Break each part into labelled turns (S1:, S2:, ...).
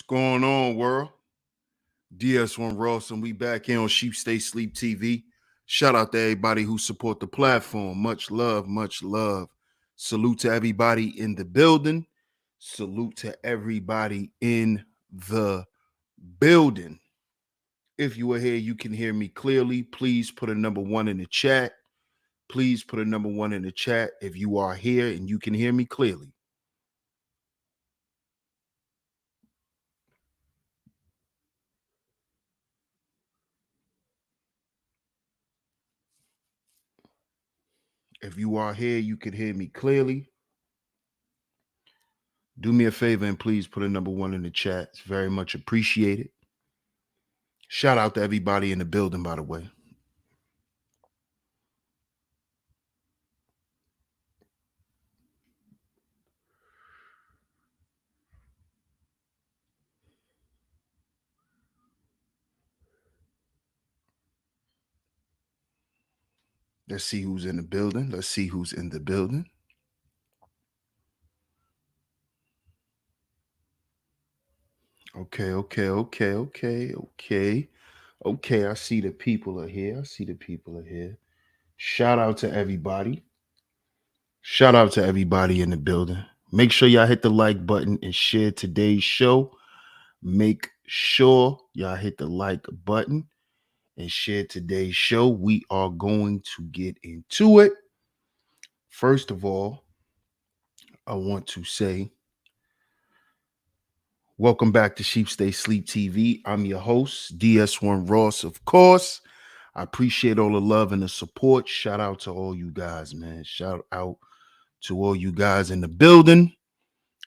S1: going on, world? DS1 Ross, and we back here on Sheep Stay Sleep TV. Shout out to everybody who support the platform. Much love, much love. Salute to everybody in the building. Salute to everybody in the building. If you are here, you can hear me clearly. Please put a number 1 in the chat. Please put a number 1 in the chat if you are here and you can hear me clearly. If you are here, you can hear me clearly. Do me a favor and please put a number 1 in the chat. It's very much appreciated. Shout out to everybody in the building, by the way. Let's see who's in the building. Let's see who's in the building. Okay. I see the people are here. Shout out to everybody. Shout out to everybody in the building. Make sure y'all hit the like button and share today's show. Make sure y'all hit the like button and share today's show. We are going to get into it. First of all, I want to say welcome back to Sheep Stay Sleep TV. I'm your host, DS1 Ross, of course. I appreciate all the love and the support. Shout out to all you guys, man. Shout out to all you guys in the building.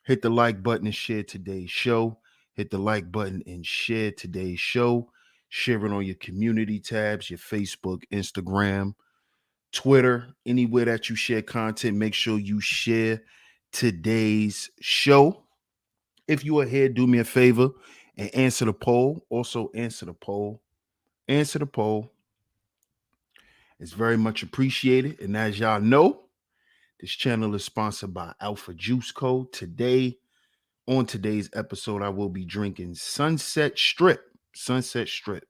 S1: Hit the like button and share today's show. Hit the like button and share today's show. Share it on your community tabs, your Facebook, Instagram, Twitter, anywhere that you share content. Make sure you share today's show. If you are here, do me a favor and answer the poll. Also, answer the poll. Answer the poll. It's very much appreciated. And as y'all know, this channel is sponsored by Alpha Juice Code. On today's episode, I will be drinking Sunset Strip. Sunset Strip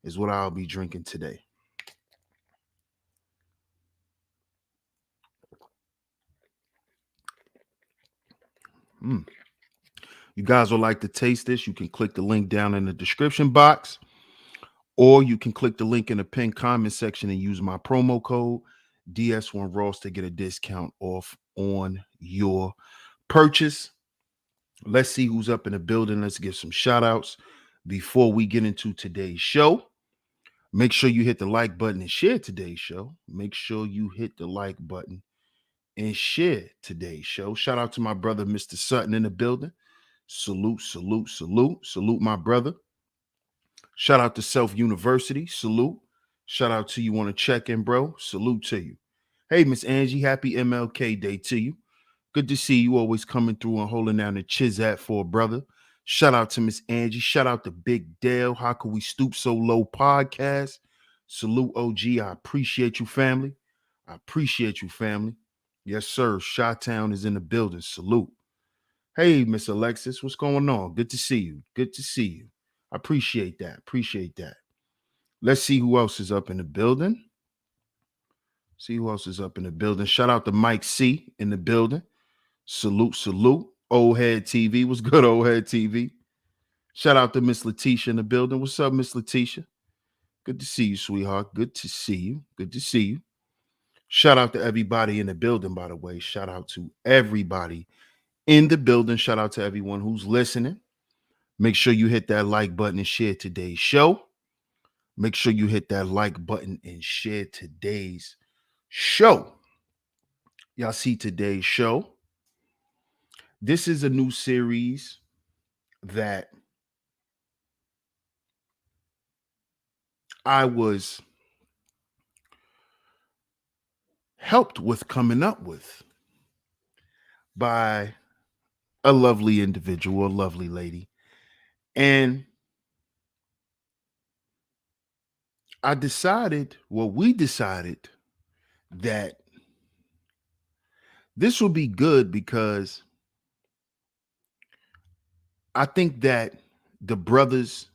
S1: is what I'll be drinking today. You guys would like to taste this, you can click the link down in the description box, or you can click the link in the pinned comment section and use my promo code DS1 Ross to get a discount off on your purchase. Let's see who's up in the building. Let's give some shout outs before we get into today's show. Make sure you hit the like button and share today's show. Make sure you hit the like button and share today's show. Shout out to my brother, Mr. Sutton, in the building. Salute, my brother. Shout out to Self University. Salute. Shout out to you on a check-in, bro. Salute to you. Hey, Miss Angie, happy MLK Day to you. Good to see you always coming through and holding down the Chizat for a brother. Shout out to Miss Angie. Shout out to Big Dale. How Could We Stoop So Low podcast. Salute, OG. I appreciate you, family. Yes, sir. Chi-Town is in the building. Salute. Hey, Miss Alexis, what's going on? Good to see you. I appreciate that. Let's see who else is up in the building. Shout out to Mike C in the building. Salute. Old Head TV. What's good, Old Head TV? Shout out to Miss Letitia in the building. What's up, Miss Letitia? Good to see you, sweetheart. Good to see you. Shout out to everybody in the building, by the way. Shout out to everybody in the building. Shout out to everyone who's listening. Make sure you hit that like button and share today's show. Y'all see today's show. This is a new series that I was helped with coming up with by a lovely individual, a lovely lady. And we decided that this will be good because I think that the brothers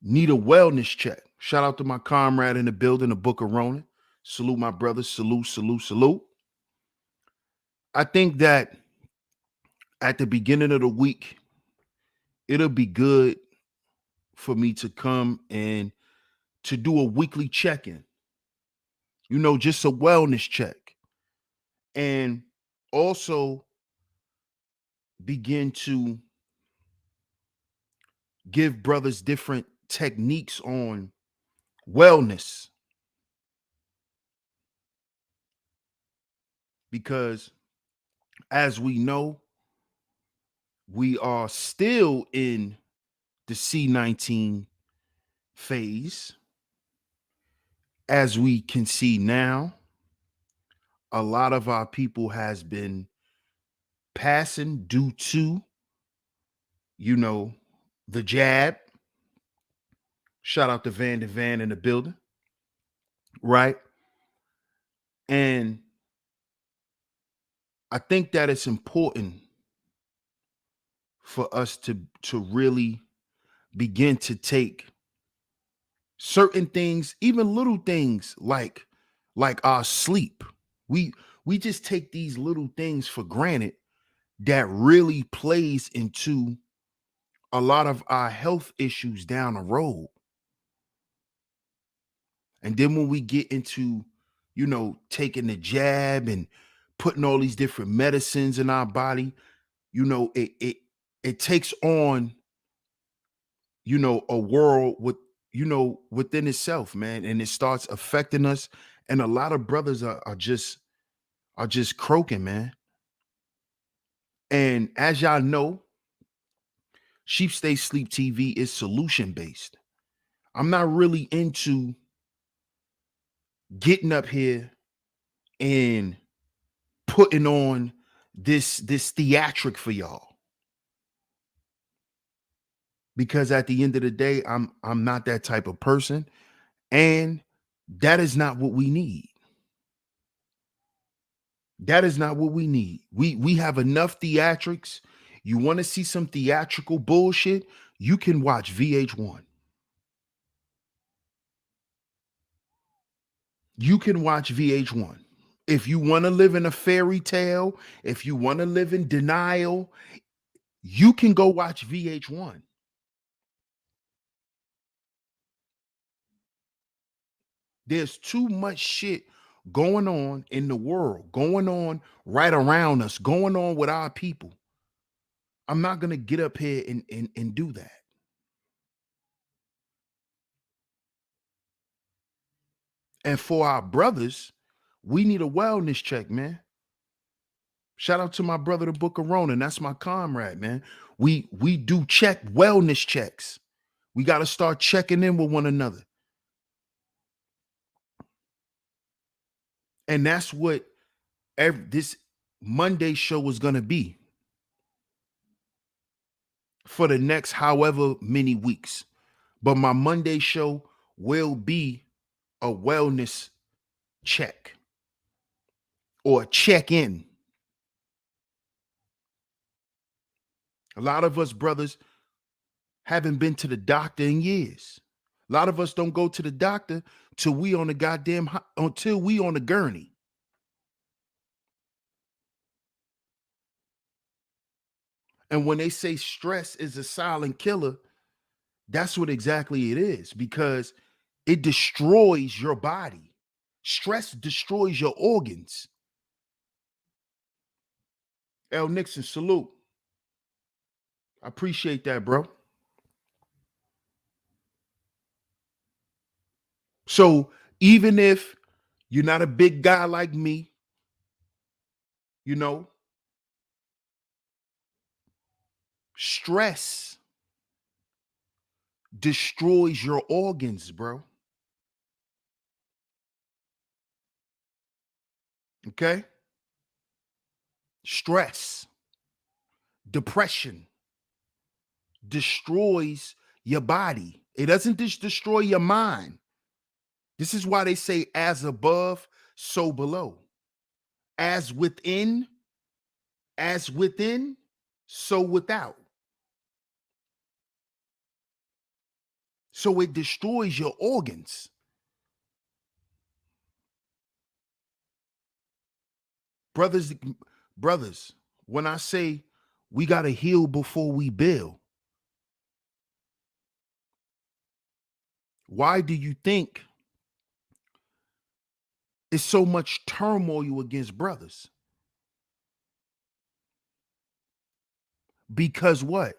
S1: need a wellness check. Shout out to my comrade in the building, the Book of Ronan. Salute my brothers. Salute, salute, salute. I think that at the beginning of the week, it'll be good for me to come and to do a weekly check-in, just a wellness check. And also begin to give brothers different techniques on wellness. Because as we know, we are still in the C19 phase. As we can see now, a lot of our people has been passing due to, the jab. Shout out to Van de Van in the building, right? And I think that it's important for us to really begin to take certain things, even little things like our sleep. We just take these little things for granted that really plays into a lot of our health issues down the road. And then when we get into, taking the jab and putting all these different medicines in our body, it takes on, a world with, within itself, man. And it starts affecting us. And a lot of brothers are just croaking, man. And as y'all know, Sheep Stay Sleep TV is solution based. I'm not really into getting up here and putting on this theatric for y'all. Because at the end of the day, I'm not that type of person. And that is not what we need. That is not what we need. We have enough theatrics. You want to see some theatrical bullshit? You can watch VH1. You can watch VH1. If you want to live in a fairy tale, if you want to live in denial, you can go watch VH1. There's too much shit going on in the world, going on right around us, going on with our people. I'm not going to get up here and do that. And for our brothers, we need a wellness check, man. Shout out to my brother, the Book of Ronan. That's my comrade, man. We do check wellness checks. We got to start checking in with one another. And that's what this Monday show is going to be for the next however many weeks. But my Monday show will be a wellness check or check in. A lot of us brothers haven't been to the doctor in years. A lot of us don't go to the doctor until we on the gurney. And when they say stress is a silent killer, that's what exactly it is, because it destroys your body. Stress destroys your organs. L. Nixon, salute. I appreciate that, bro. So even if you're not a big guy like me, stress destroys your organs, bro. Okay? Stress, depression destroys your body. It doesn't just destroy your mind. This is why they say as above, so below. As within, so without. So it destroys your organs. Brothers, when I say we got to heal before we build, why do you think it's so much turmoil against brothers? Because what?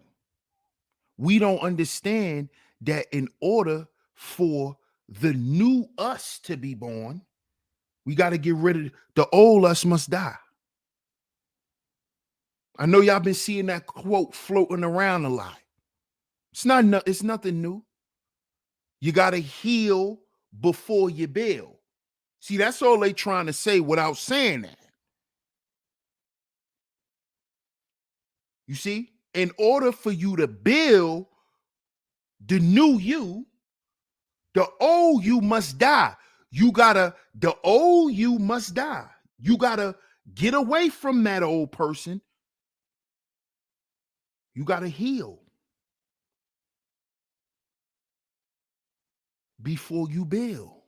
S1: We don't understand that in order for the new us to be born, we got to get rid of the old us must die. I know y'all been seeing that quote floating around a lot. It's nothing new. You got to heal before you build. See, that's all they trying to say without saying that. You see, in order for you to build the new you, the old you must die. The old you must die. You gotta get away from that old person. You gotta heal before you build.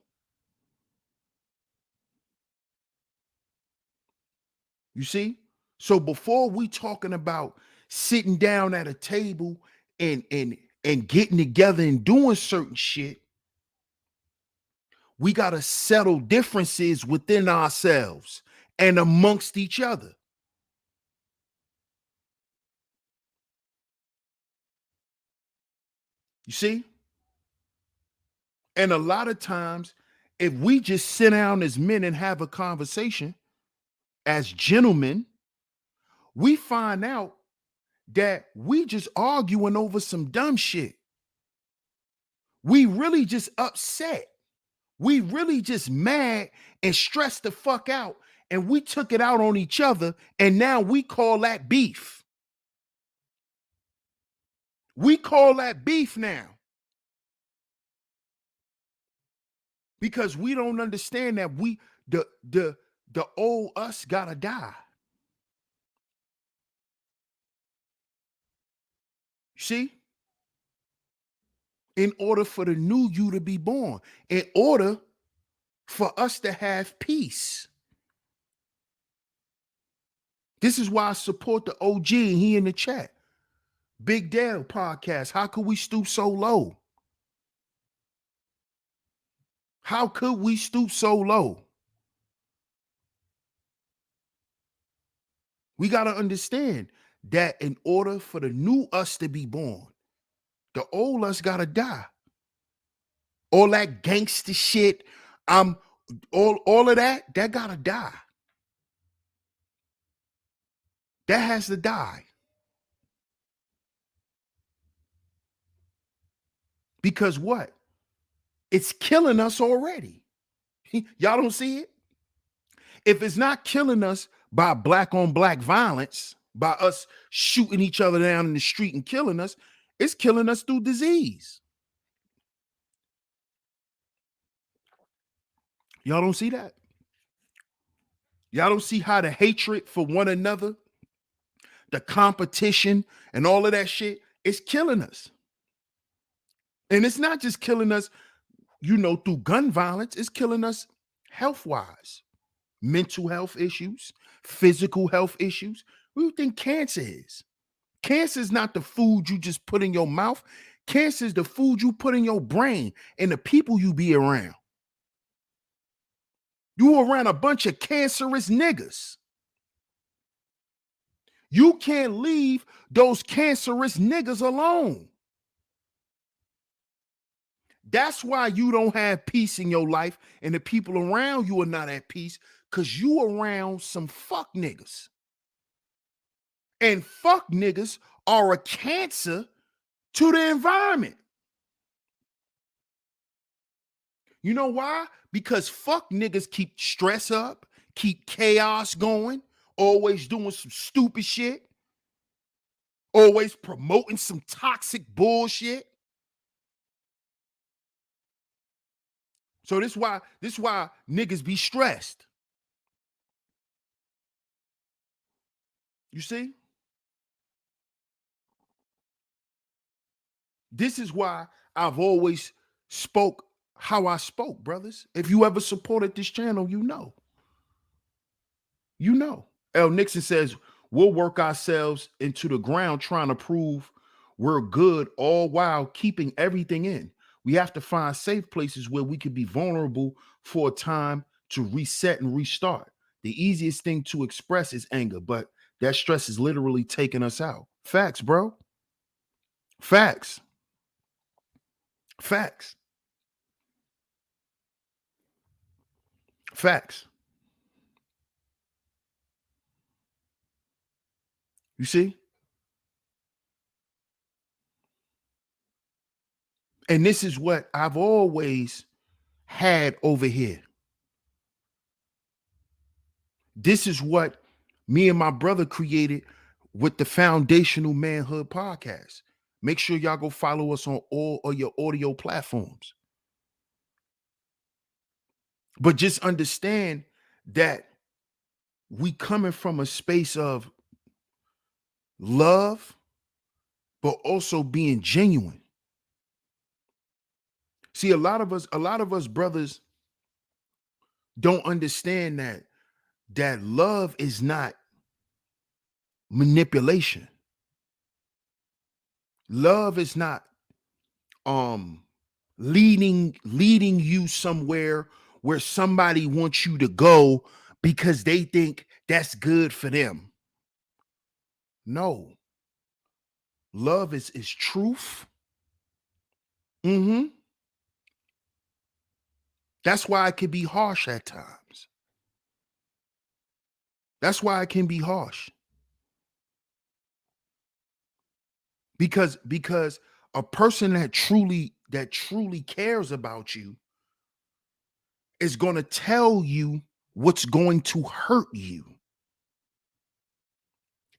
S1: You see? So before we talking about sitting down at a table and getting together and doing certain shit, we got to settle differences within ourselves and amongst each other. You see? And a lot of times, if we just sit down as men and have a conversation as gentlemen, we find out that we just arguing over some dumb shit. We really just upset. We really just mad and stressed the fuck out. And we took it out on each other. And now we call that beef. We call that beef now. Because we don't understand that the old us gotta die. See? In order for the new you to be born, in order for us to have peace. This is why I support the OG and he in the chat. Big Dale podcast. How could we stoop so low? How could we stoop so low? We got to understand that in order for the new us to be born, the old us got to die. All that gangster shit, all of that got to die. That has to die. Because what? It's killing us already. Y'all don't see it? If it's not killing us by black on black violence, by us shooting each other down in the street and killing us, it's killing us through disease. Y'all don't see that? Y'all don't see how the hatred for one another, the competition, and all of that shit is killing us. And it's not just killing us, through gun violence, it's killing us health-wise. Mental health issues, physical health issues. What do you think cancer is? Cancer is not the food you just put in your mouth. Cancer is the food you put in your brain and the people you be around. You around a bunch of cancerous niggas. You can't leave those cancerous niggas alone. That's why you don't have peace in your life and the people around you are not at peace, because you around some fuck niggas. And fuck niggas are a cancer to the environment. You know why? Because fuck niggas keep stress up, keep chaos going, always doing some stupid shit, always promoting some toxic bullshit. So this why niggas be stressed. You see? This is why I've always spoke how I spoke, brothers. If you ever supported this channel, you know. You know. L. Nixon says, we'll work ourselves into the ground trying to prove we're good, all while keeping everything in. We have to find safe places where we can be vulnerable for a time to reset and restart. The easiest thing to express is anger, but that stress is literally taking us out. Facts, bro. Facts. Facts. Facts. You see? And this is what I've always had over here. This is what me and my brother created with the Foundational Manhood podcast. Make sure y'all go follow us on all of your audio platforms. But just understand that we coming from a space of love, but also being genuine. See, a lot of us brothers don't understand that love is not manipulation. Love is not leading you somewhere where somebody wants you to go because they think that's good for them. No. Love is truth. That's why it can be harsh at times. That's why it can be harsh. Because a person that truly cares about you is going to tell you what's going to hurt you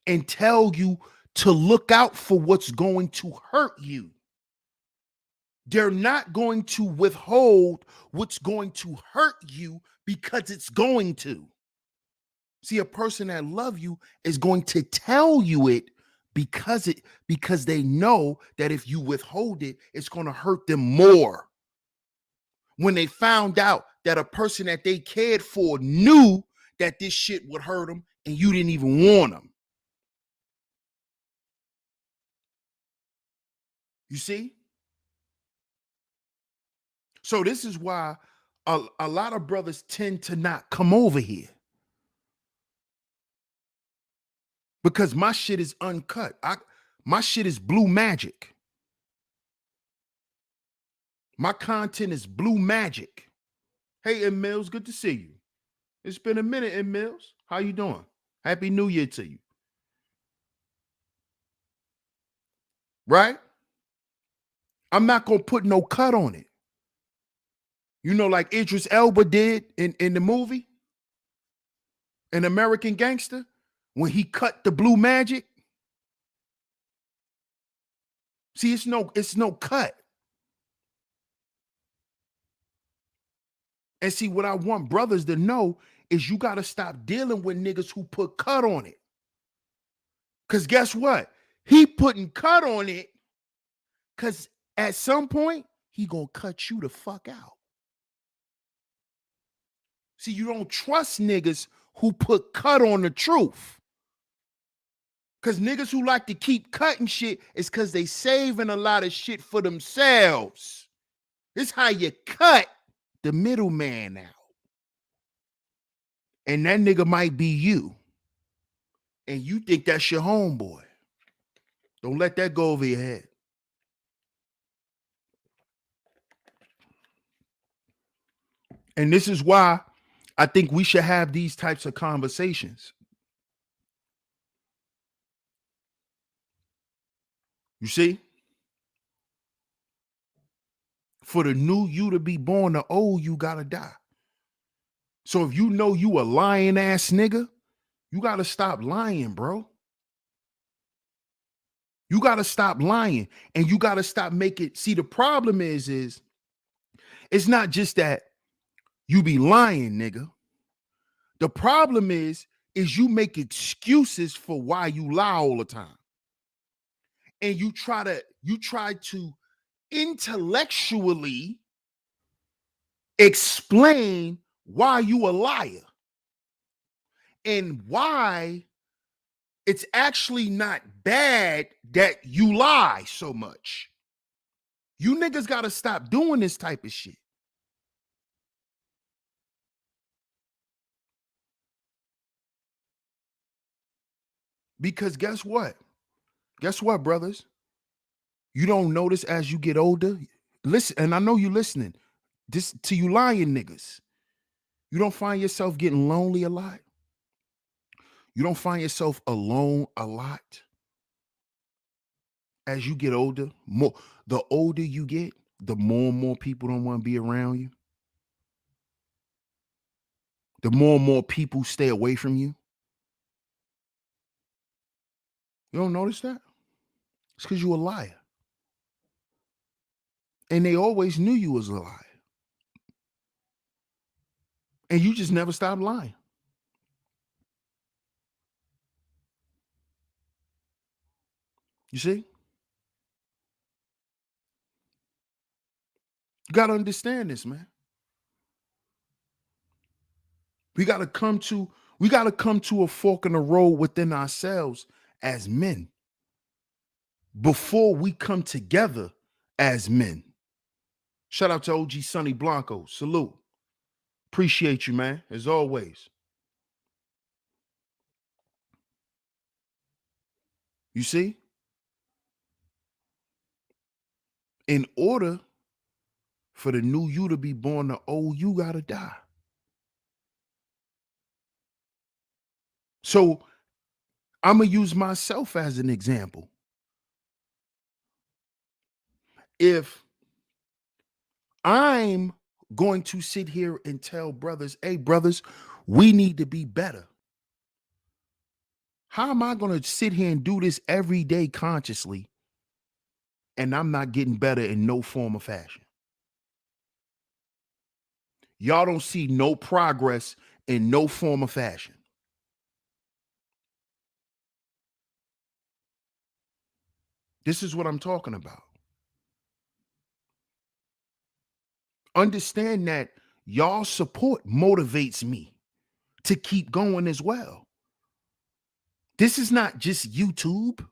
S1: and tell you to look out for what's going to hurt you. They're not going to withhold what's going to hurt you because it's going to. See, a person that loves you is going to tell you it because they know that if you withhold it, it's going to hurt them more. When they found out that a person that they cared for knew that this shit would hurt them and you didn't even warn them. You see? So this is why a lot of brothers tend to not come over here. Because my shit is uncut. My shit is blue magic. My content is blue magic. Hey, M. Mills, good to see you. It's been a minute, M. Mills. How you doing? Happy New Year to you. Right? I'm not going to put no cut on it. You know, like Idris Elba did in the movie, An American Gangster, when he cut the blue magic. See, it's no cut. And see, what I want brothers to know is you got to stop dealing with niggas who put cut on it. Because guess what? He putting cut on it because at some point, he going to cut you the fuck out. See, you don't trust niggas who put cut on the truth. Because niggas who like to keep cutting shit is because they saving a lot of shit for themselves. This how you cut the middleman out. And that nigga might be you. And you think that's your homeboy. Don't let that go over your head. And this is why I think we should have these types of conversations. You see? For the new you to be born, the old you gotta die. So if you know you a lying ass nigga, you gotta stop lying, bro. You gotta stop lying, and you gotta stop making. See, the problem is it's not just that you be lying, nigga. The problem is you make excuses for why you lie all the time. And you try to intellectually explain why you a liar and why it's actually not bad that you lie so much. You niggas got to stop doing this type of shit. Because guess what? Guess what, brothers? You don't notice as you get older. Listen, and I know you listening. This to you lying niggas. You don't find yourself getting lonely a lot. You don't find yourself alone a lot as you get older. More the older you get, the more and more people don't want to be around you. The more and more people stay away from you. You don't notice that? It's because you a liar. And they always knew you was a liar. And you just never stopped lying. You see? You got to understand this, man. We got to come to a fork in the road within ourselves as men before we come together as men. Shout out to OG Sonny Blanco. Salute. Appreciate you, man, as always. You see? In order for the new you to be born, the old you got to die. So I'm going to use myself as an example. If I'm going to sit here and tell brothers, hey, brothers, we need to be better. How am I going to sit here and do this every day consciously and I'm not getting better in no form or fashion? Y'all don't see no progress in no form or fashion. This is what I'm talking about. Understand that y'all support motivates me to keep going as well. This is not just YouTube.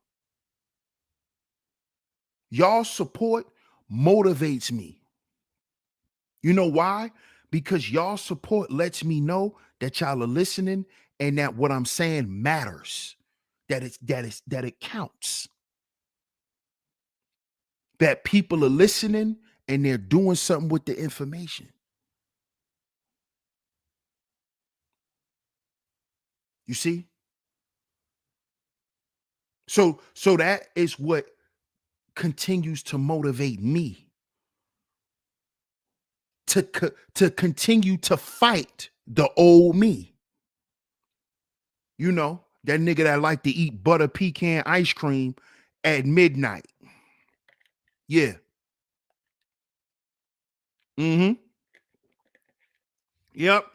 S1: Y'all support motivates me. You know why? Because y'all support lets me know that y'all are listening and that what I'm saying matters. That it counts. That people are listening and they're doing something with the information. You see? So that is what continues to motivate me to continue to fight the old me. You know, that nigga that like to eat butter pecan ice cream at midnight. Yeah. Mm-hmm. Yep.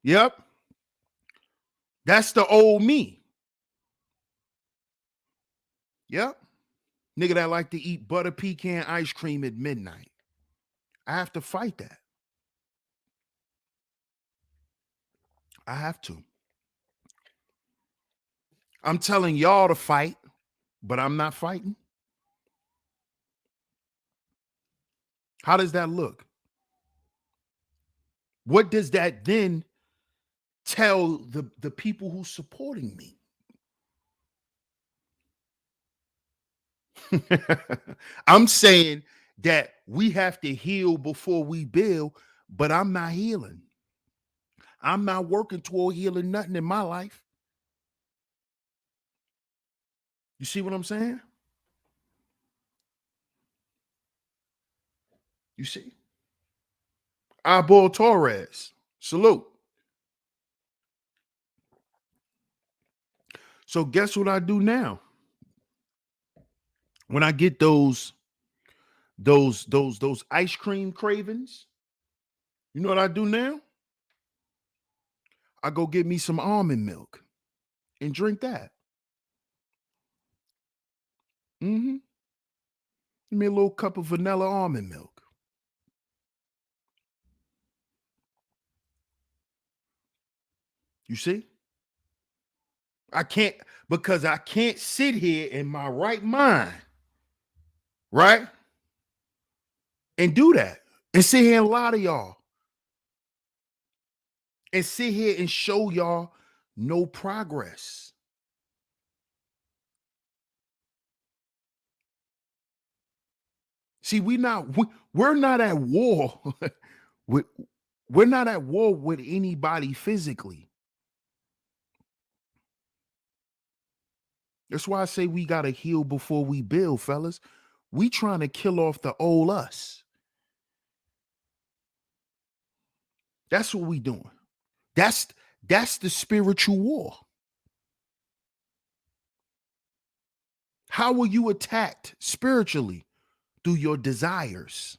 S1: Yep. That's the old me. Yep. Nigga that like to eat butter pecan ice cream at midnight. I have to fight that. I have to. I'm telling y'all to fight, but I'm not fighting. How does that look? What does that then tell the people who's supporting me? I'm saying that we have to heal before we build, but I'm not healing. I'm not working toward healing nothing in my life. You see what I'm saying? You see? Eyeball Torres. Salute. So guess what I do now? When I get those ice cream cravings, you know what I do now? I go get me some almond milk and drink that. Mm-hmm. Give me a little cup of vanilla almond milk. You see? I can't, because I can't sit here in my right mind, right? And do that. And sit here and lie to y'all. And sit here and show y'all no progress. See, we're not at war with we're not at war with anybody physically. That's why I say we gotta heal before we build, fellas. We trying to kill off the old us. That's what we doing. That's that's the spiritual war. How were you attacked spiritually? Through your desires.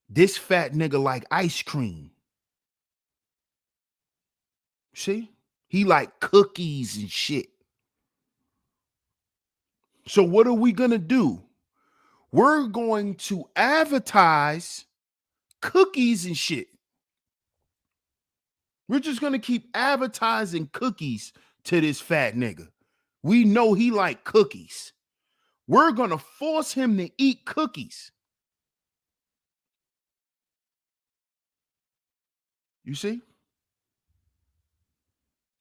S1: This fat nigga like ice cream. See? He like cookies and shit. So what are we gonna do? We're going to advertise cookies and shit. We're just gonna keep advertising cookies to this fat nigga. We know he like cookies. We're gonna force him to eat cookies. You see?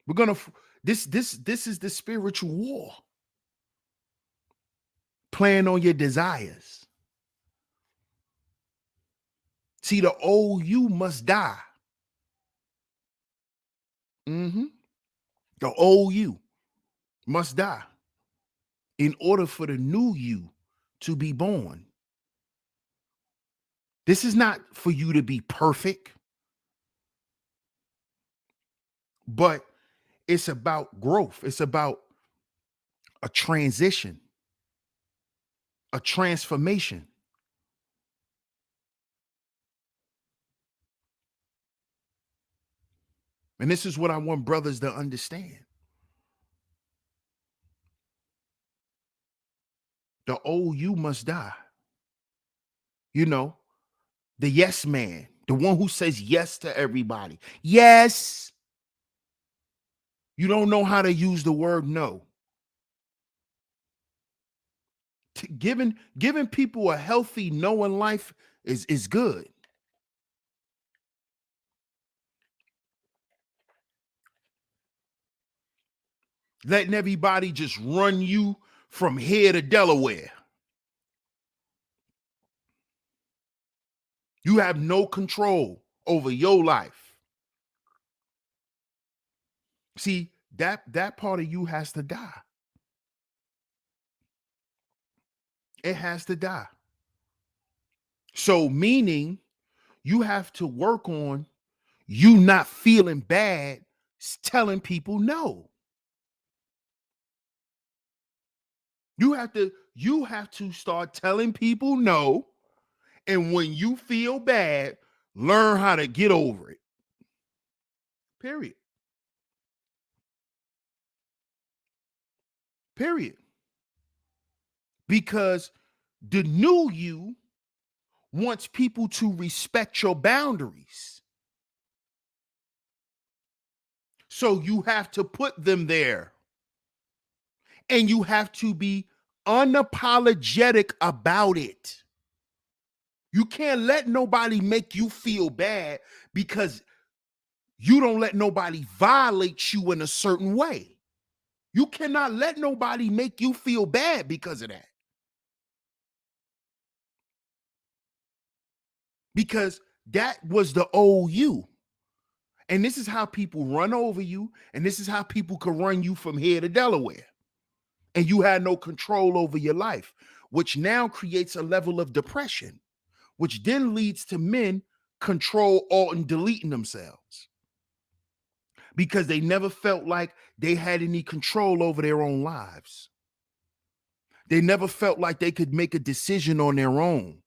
S1: We're gonna this is the spiritual war. Playing on your desires. See, the old you must die. Mm-hmm. The old you must die in order for the new you to be born. This is not for you to be perfect, but it's about growth. It's about a transition, a transformation. And this is what I want brothers to understand. The old you must die. You know, the yes man, the one who says yes to everybody. Yes. You don't know how to use the word no. Giving people a healthy no in life is good. Letting everybody just run you from here to Delaware. You have no control over your life. See, that part of you has to die. It has to die. So meaning you have to work on you not feeling bad telling people no. You have to start telling people no, and when you feel bad, learn how to get over it. Period. Period. Because the new you wants people to respect your boundaries. So you have to put them there. And you have to be unapologetic about it. You can't let nobody make you feel bad because you don't let nobody violate you in a certain way. You cannot let nobody make you feel bad because of that. Because that was the old you. And this is how people run over you. And this is how people can run you from here to Delaware. And you had no control over your life, which now creates a level of depression, which then leads to men control, alt, and deleting themselves because they never felt like they had any control over their own lives. They never felt like they could make a decision on their own.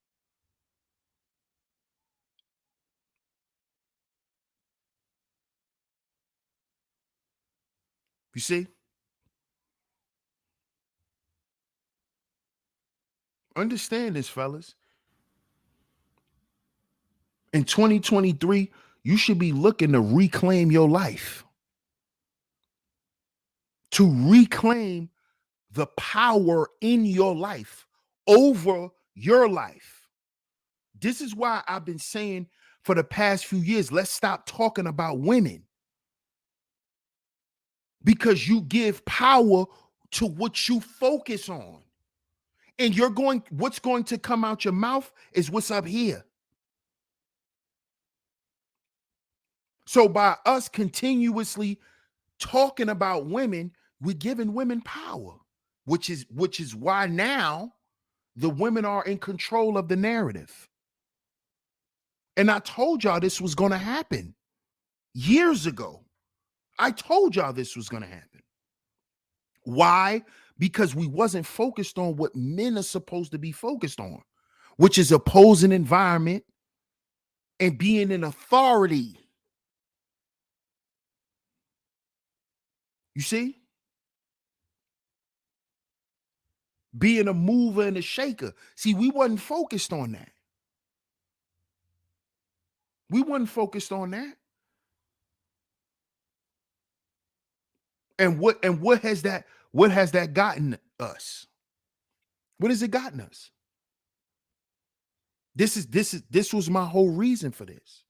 S1: You see? Understand this, fellas. In 2023, you should be looking to reclaim your life, to reclaim the power in your life over your life. This is why I've been saying for the past few years, let's stop talking about women, because you give power to what you focus on. And what's going to come out your mouth is what's up here. So by us continuously talking about women, we're giving women power, which is why now the women are in control of the narrative. And I told y'all this was going to happen years ago. I told y'all this was going to happen. Why? Because we wasn't focused on what men are supposed to be focused on, which is opposing environment and being an authority. You see? Being a mover and a shaker. See, we wasn't focused on that. We wasn't focused on that. And what has that gotten us? What has it gotten us? This was my whole reason for this.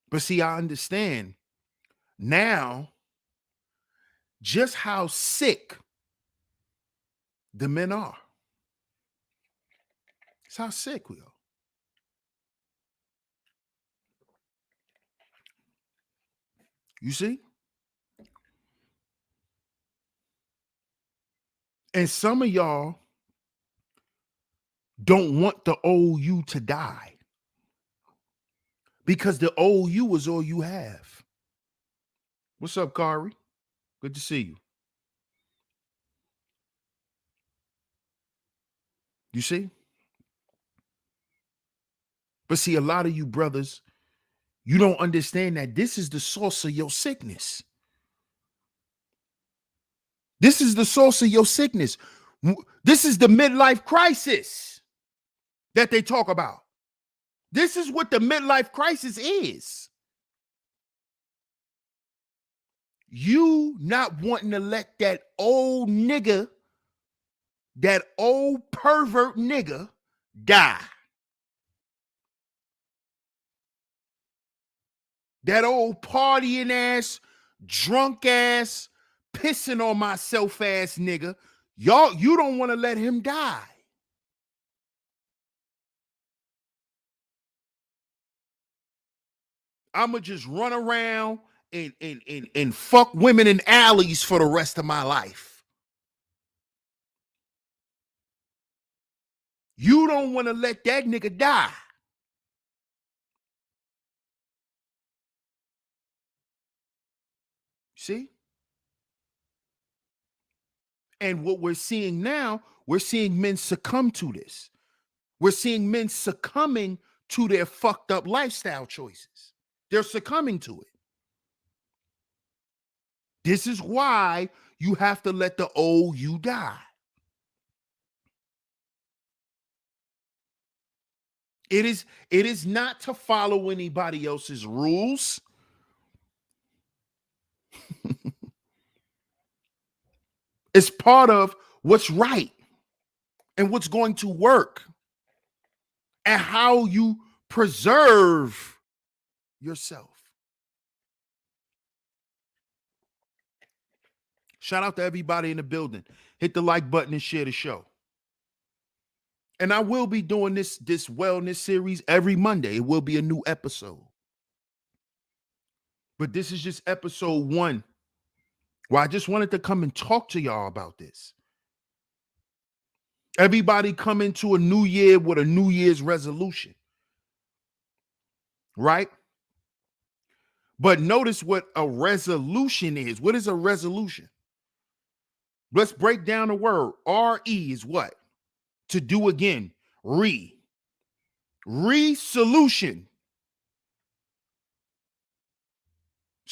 S1: But see, I understand now just how sick the men are. It's how sick we are. You see? And some of y'all don't want the old you to die, because the old you is all you have. What's up, Kari? Good to see you. You see? But see, a lot of you brothers, you don't understand that this is the source of your sickness. This is the source of your sickness. This is the midlife crisis that they talk about. This is what the midlife crisis is. You not wanting to let that old nigga, that old pervert nigga die. That old partying ass, drunk ass, pissing on myself ass nigga. Y'all, you don't want to let him die. I'ma just run around and fuck women in alleys for the rest of my life. You don't want to let that nigga die. See? And what we're seeing now, we're seeing men succumb to this. We're seeing men succumbing to their fucked up lifestyle choices. They're succumbing to it. This is why you have to let the old you die. It is not to follow anybody else's rules. It's part of what's right and what's going to work and how you preserve yourself. Shout out to everybody in the building. Hit the like button and share the show. And I will be doing this wellness series every Monday. It will be a new episode. But this is just episode 1, where I just wanted to come and talk to y'all about this. Everybody come into a new year with a New Year's resolution, right? But notice what a resolution is. What is a resolution? Let's break down the word. R-E is what? To do again. Re-solution.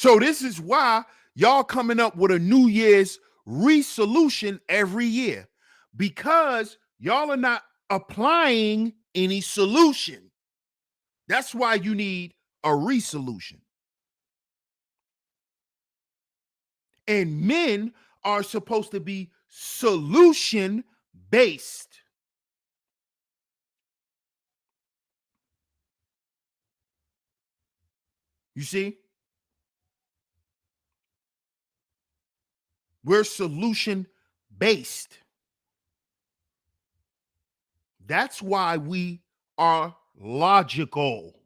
S1: So this is why y'all coming up with a New Year's resolution every year, because y'all are not applying any solution. That's why you need a resolution. And men are supposed to be solution based. You see? We're solution based. That's why we are logical.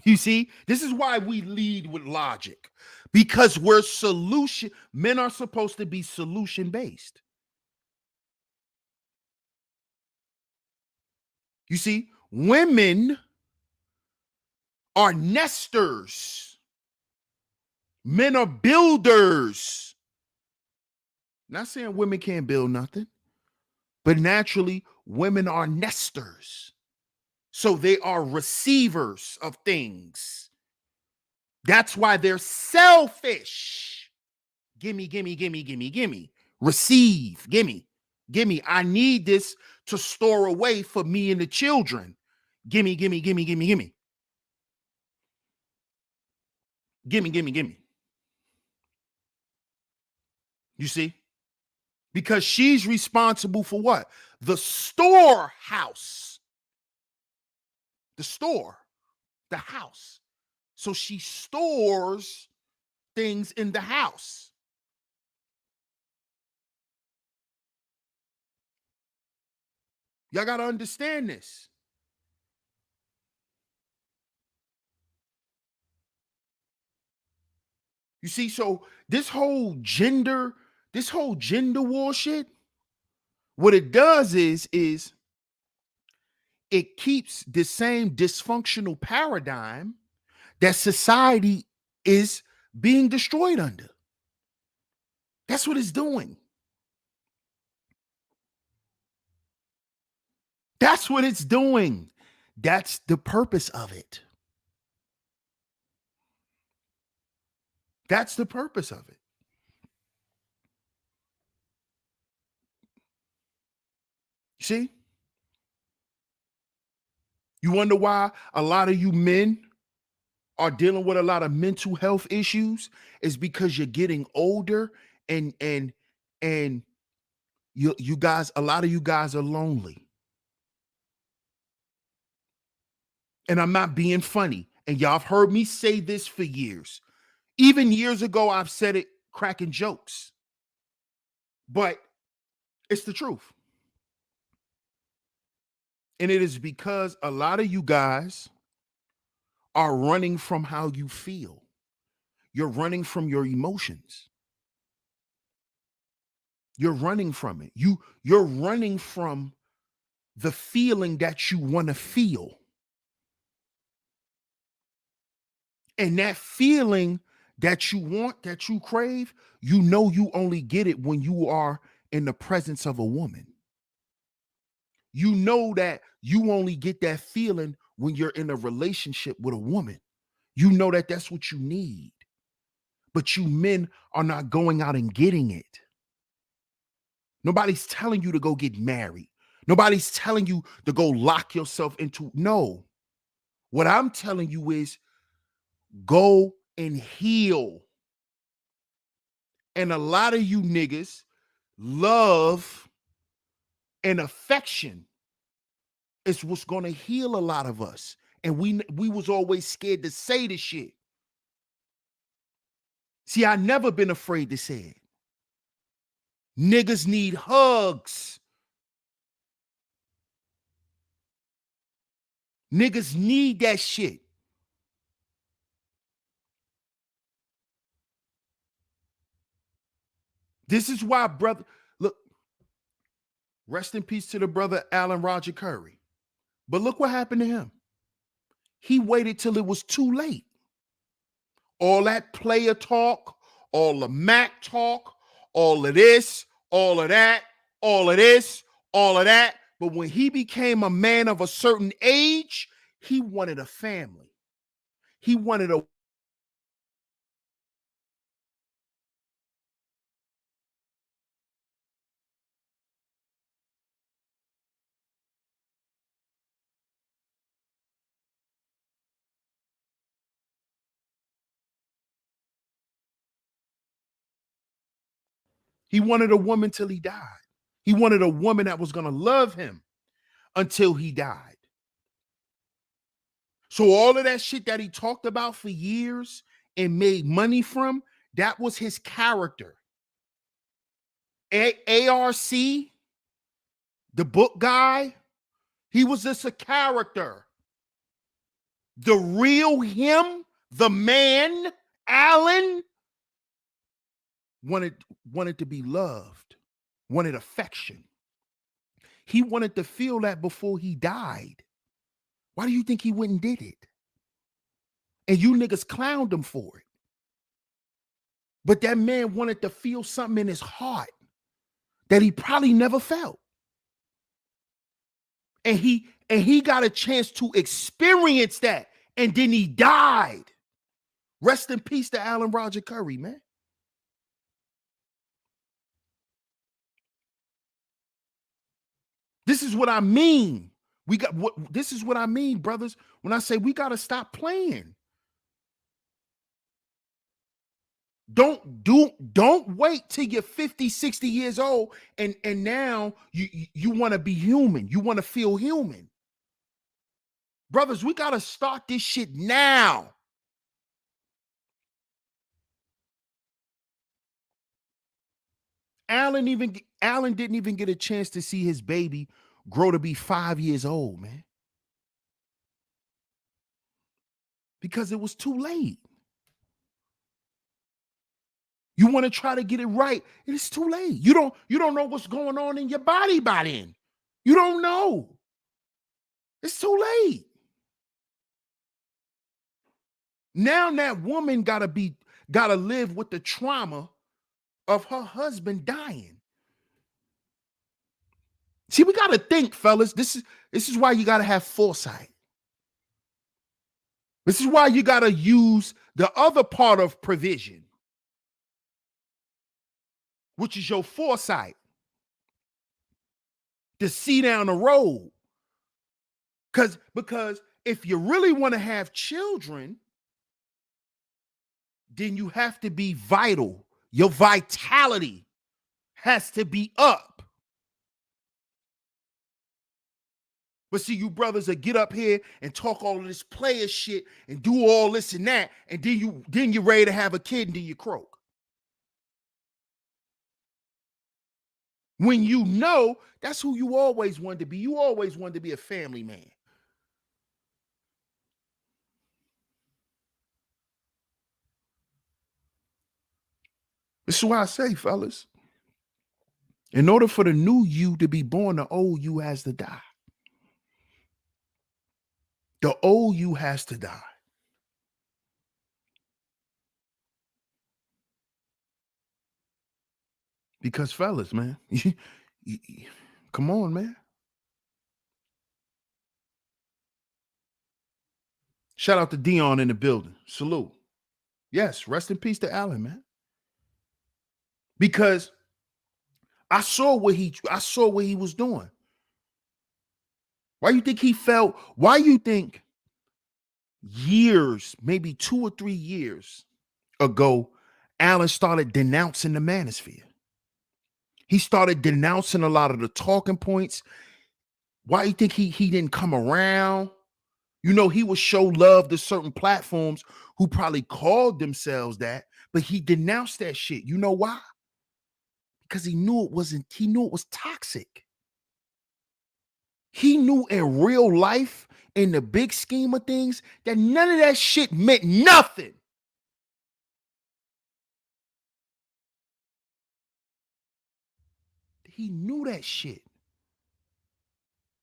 S1: You see, this is why we lead with logic, because we're solution. Men are supposed to be solution based. You see, women are nesters, men are builders. Not saying women can't build nothing, but naturally, women are nesters. So they are receivers of things. That's why they're selfish. Gimme, gimme, gimme, gimme, gimme. Receive, gimme, gimme. I need this to store away for me and the children. Gimme, gimme, gimme, gimme, gimme. Gimme, gimme, gimme. You see? Because she's responsible for what? The storehouse. The store, the house. So she stores things in the house. Y'all got to understand this. You see, so this whole gender war shit, what it does is it keeps the same dysfunctional paradigm that society is being destroyed under. That's what it's doing. That's what it's doing. That's the purpose of it. That's the purpose of it. See? You wonder why a lot of you men are dealing with a lot of mental health issues? Is because you're getting older, and you guys, a lot of you guys are lonely. And I'm not being funny. And y'all have heard me say this for years. Even years ago, I've said it cracking jokes. But it's the truth. And it is because a lot of you guys are running from how you feel. You're running from your emotions. You're running from it. You're running from the feeling that you want to feel. And that feeling that you want, that you crave, you know you only get it when you are in the presence of a woman. You know that you only get that feeling when you're in a relationship with a woman. You know that that's what you need. But you men are not going out and getting it. Nobody's telling you to go get married. Nobody's telling you to go lock yourself into. No. What I'm telling you is go and heal. And a lot of you niggas love and affection is what's going to heal a lot of us. And we was always scared to say the shit. See, I never been afraid to say it. Niggas need hugs. Niggas need that shit. This is why, brother, look, rest in peace to the brother Alan Roger Curry. But look what happened to him. He waited till it was too late. All that player talk, all the Mac talk, all of this, all of that, all of this, all of that. But when he became a man of a certain age, he wanted a family. He wanted a He wanted a woman till he died. He wanted a woman that was going to love him until he died. So all of that shit that he talked about for years and made money from, that was his character. ARC, the book guy, he was just a character. The real him, the man, Alan, wanted to be loved, wanted affection. He wanted to feel that before he died. Why do you think he went and did it? And you niggas clowned him for it. But that man wanted to feel something in his heart that he probably never felt. And he got a chance to experience that. And then he died. Rest in peace to Alan Roger Curry, man. This is what I mean. This is what I mean, brothers, when I say we got to stop playing. Don't wait till you're 50, 60 years old and now you want to be human. You want to feel human. Brothers, we got to start this shit now. Alan didn't even get a chance to see his baby grow to be 5 years old, man. Because it was too late. You want to try to get it right, it's too late. You don't know what's going on in your body by then. You don't know. It's too late. Now that woman gotta live with the trauma of her husband dying. See, we gotta think, fellas. This is why you gotta have foresight. This is why you gotta use the other part of provision, which is your foresight, to see down the road. Because if you really want to have children, then you have to be vital. Your vitality has to be up. But see, you brothers that get up here and talk all of this player shit and do all this and that, and then you're ready to have a kid and then you croak. When you know that's who you always wanted to be. You always wanted to be a family man. This is why I say, fellas, in order for the new you to be born, the old you has to die. The old you has to die. Because, fellas, man, come on, man. Shout out to Dion in the building. Salute. Yes, rest in peace to Alan, man. Because I saw what he was doing. Why you think he felt? Why you think years, maybe 2 or 3 years ago, Alan started denouncing the manosphere? He started denouncing a lot of the talking points. Why you think he didn't come around? You know, he would show love to certain platforms who probably called themselves that, but he denounced that shit. You know why? Because he knew it was toxic. He knew in real life, in the big scheme of things, that none of that shit meant nothing. He knew that shit.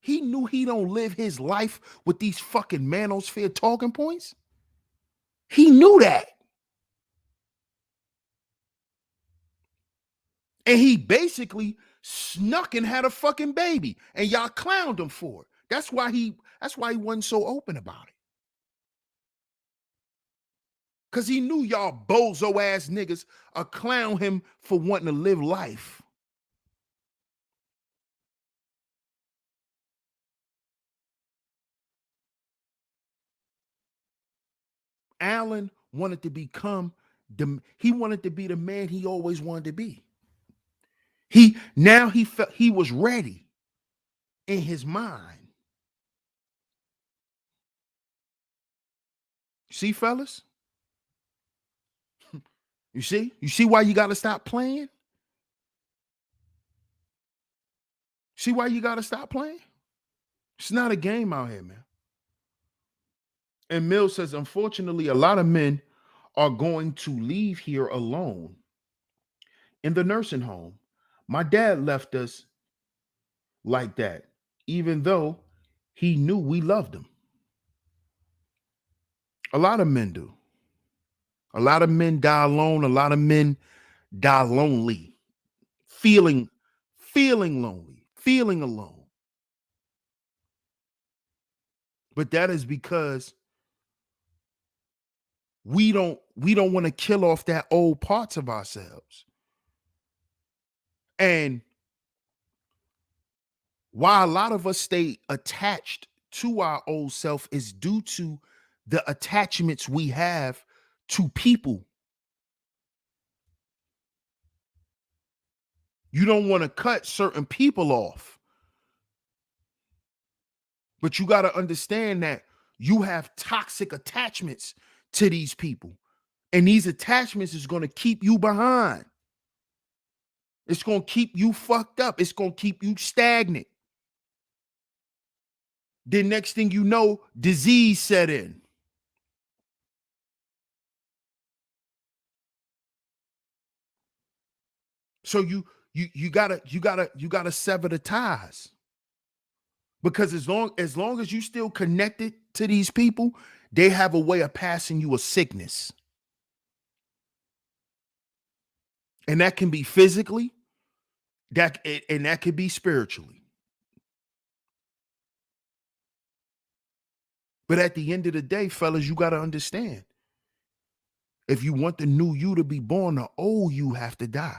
S1: He knew he don't live his life with these fucking manosphere talking points. He knew that. And he basically snuck and had a fucking baby. And y'all clowned him for it. That's why he wasn't so open about it. Because he knew y'all bozo ass niggas clown him for wanting to live life. Alan wanted to become he wanted to be the man he always wanted to be. He felt he was ready in his mind. See, fellas? You see why you got to stop playing? See why you got to stop playing? It's not a game out here, man. And Mills says, unfortunately, a lot of men are going to leave here alone in the nursing home. My dad left us like that, even though he knew we loved him. A lot of men do. A lot of men die alone. A lot of men die lonely, feeling lonely, feeling alone. But that is because we don't want to kill off that old parts of ourselves. And why a lot of us stay attached to our old self is due to the attachments we have to people. You don't want to cut certain people off. But you got to understand that you have toxic attachments to these people. And these attachments is going to keep you behind. It's going to keep you fucked up. It's going to keep you stagnant. Then next thing you know, disease set in. So you gotta sever the ties. Because as long as you still connected to these people, they have a way of passing you a sickness. And that can be physically, and that could be spiritually. But at the end of the day, fellas, you got to understand. If you want the new you to be born, the old you have to die.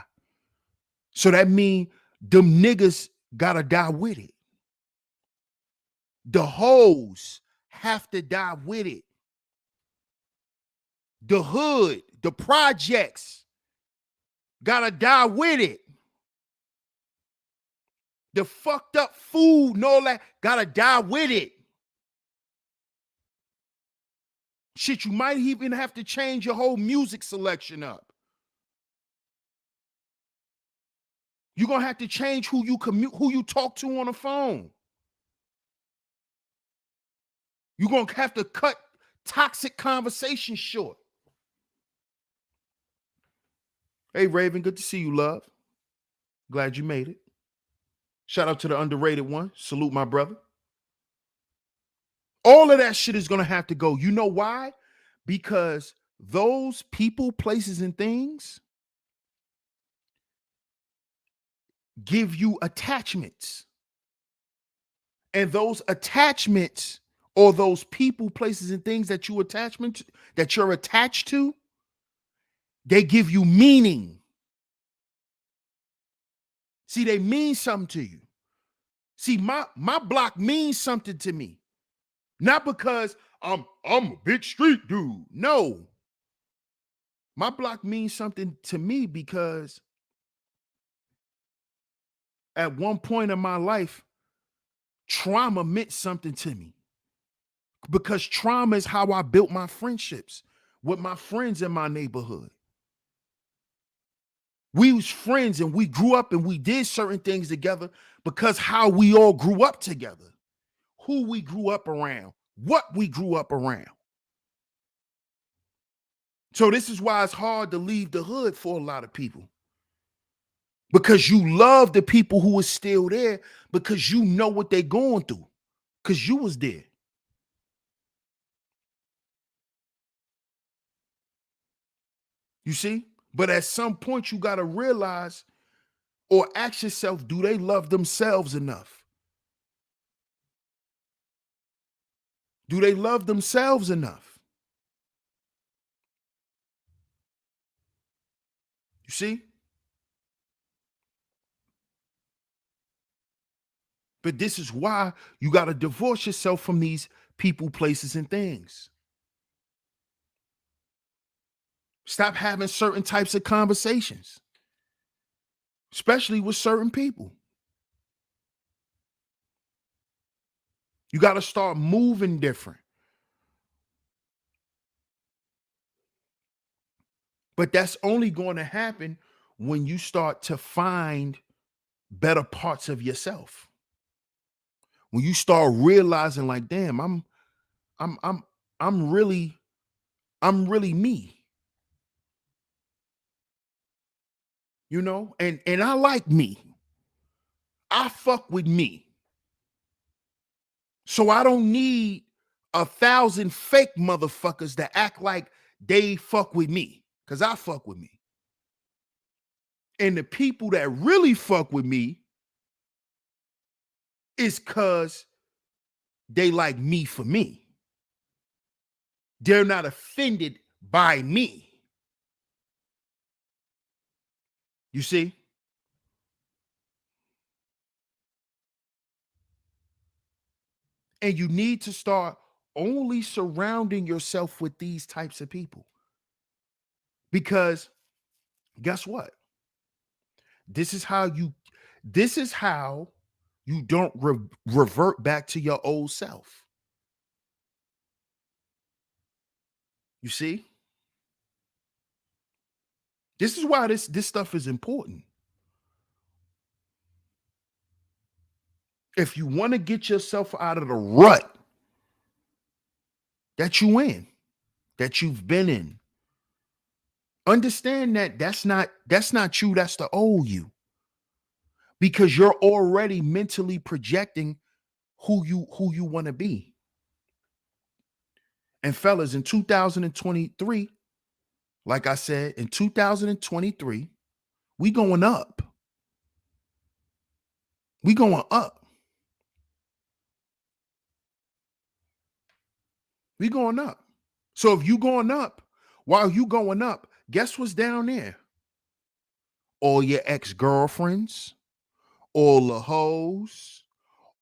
S1: So that means them niggas got to die with it. The hoes have to die with it. The hood, the projects got to die with it. The fucked up food and all that got to die with it. Shit, you might even have to change your whole music selection up. You're going to have to change who you talk to on the phone. You're going to have to cut toxic conversations short. Hey, Raven, good to see you, love. Glad you made it. Shout out to the underrated one. Salute my brother. All of that shit is going to have to go. You know why? Because those people, places, and things give you attachments. And those attachments, or those people, places, and things that you're attached to, they give you meaning. See, they mean something to you. See, my block means something to me. Not because I'm a big street dude. No. My block means something to me because at one point in my life, trauma meant something to me. Because trauma is how I built my friendships with my friends in my neighborhood. We was friends and we grew up and we did certain things together because how we all grew up together, who we grew up around, what we grew up around. So this is why it's hard to leave the hood for a lot of people. Because you love the people who are still there because you know what they're going through because you was there. You see? But at some point you got to realize or ask yourself, do they love themselves enough? Do they love themselves enough? You see? But this is why you got to divorce yourself from these people, places, and things. Stop having certain types of conversations. especially with certain people. You got to start moving different. But that's only going to happen when you start to find better parts of yourself. When you start realizing like, damn, I'm I'm I'm really I'm really me. You know? And I like me. I fuck with me. So I don't need 1,000 fake motherfuckers that act like they fuck with me, because I fuck with me. And the people that really fuck with me is because they like me for me. They're not offended by me. You see? And you need to start only surrounding yourself with these types of people. Because guess what? This is how you this is how you don't revert back to your old self. You see? This is why this stuff is important. If you want to get yourself out of the rut that that you've been in, understand that that's not you, that's the old you. Because you're already mentally projecting who you want to be. And fellas, in 2023, like I said, in 2023, we going up. We going up. We going up. So if you going up, while you going up, guess what's down there? All your ex-girlfriends, all the hoes,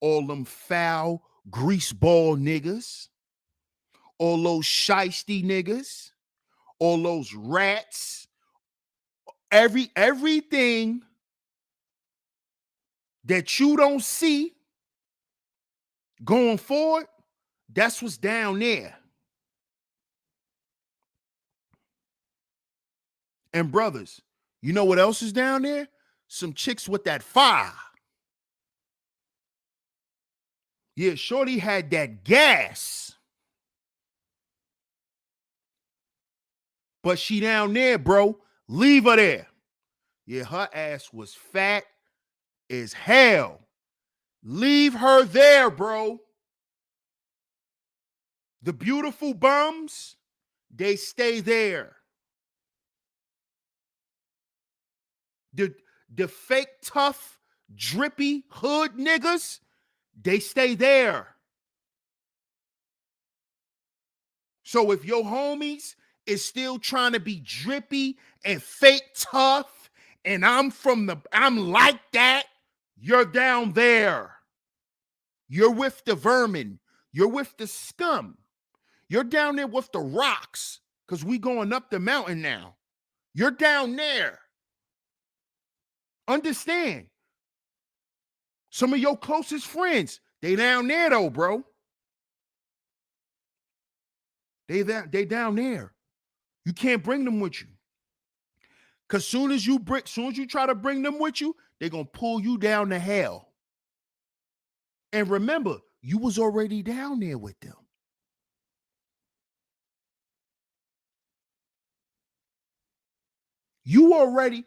S1: all them foul greaseball niggas, all those shiesty niggas, all those rats, everything that you don't see going forward, that's what's down there. And brothers, you know what else is down there? Some chicks with that fire. Yeah, shorty had that gas. But she down there, bro. Leave her there. Yeah, her ass was fat as hell. Leave her there, bro. The beautiful bums, they stay there. The, the fake tough, drippy hood niggas, they stay there. So if your homies is still trying to be drippy and fake tough, and I'm like that, you're down there. You're with the vermin. You're with the scum. You're down there with the rocks, because we going up the mountain now. You're down there. Understand. Some of your closest friends, they down there though, bro. They down there. You can't bring them with you. Cause soon as you try to bring them with you, they're gonna pull you down to hell. And remember, you was already down there with them. You already